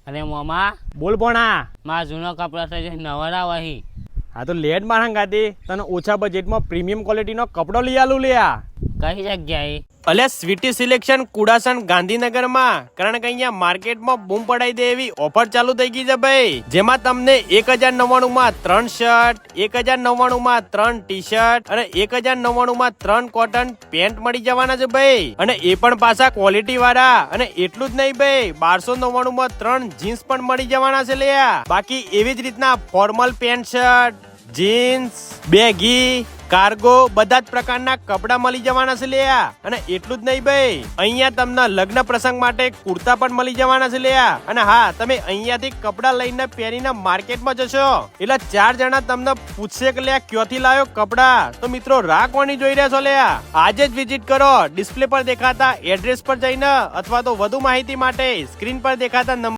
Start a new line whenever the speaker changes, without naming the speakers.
અરે મોમા,
બોલ ભણા.
મારા જૂનો કપડા થઈ જાય નવરા વહી.
હા તો લેટ મારા ગાતી તને ઓછા બજેટમાં પ્રીમિયમ ક્વોલિટીનો કપડો લઈ આલું લ્યા.
કઈ જગ્યાએ?
અલે સ્વીટી સિલેક્શન કુડાસન ગાંધીનગરમાં, કારણ કે અહીંયા માર્કેટમાં બૂમ પડાઈ દે એવી ઓફર ચાલુ થઈ ગઈ છે ભાઈ, જેમાં તમને 1099 માં 3 શર્ટ, 1099 માં 3 ટી શર્ટ અને 1099 માં 3 કોટન પેન્ટ મળી જવાના છે ભાઈ, અને એ પણ પાછા ક્વોલિટી વાળા. અને એટલું જ નહીં ભાઈ, 1299 માં 3 જીન્સ પણ મળી જવાના છે લ્યા. બાકી એવી જ રીતના formal pant shirt, jeans, baggy, cargo બધા જ પ્રકારના કપડા મળી જવાના છે લ્યા. અને એટલું જ નહીં ભાઈ, અહીંયા તમને લગ્ન પ્રસંગ માટે કુર્તા પણ મળી જવાના છે લ્યા. અને હા, તમે અહીંયાથી કપડા લઈને પહેરીને માર્કેટમાં જશો એટલે 4 જણા તમને પૂછશે કે લ્યા ક્યાંથી લાવ્યો કપડા, તો મિત્રો રાહ કોની જોઈ રહ્યા છો લ્યા. આજે જ વિઝિટ કરો ડિસ્પ્લે પર દેખાતા એડ્રેસ પર જઈને, અથવા તો વધુ માહિતી માટે સ્ક્રીન પર દેખાતા નંબર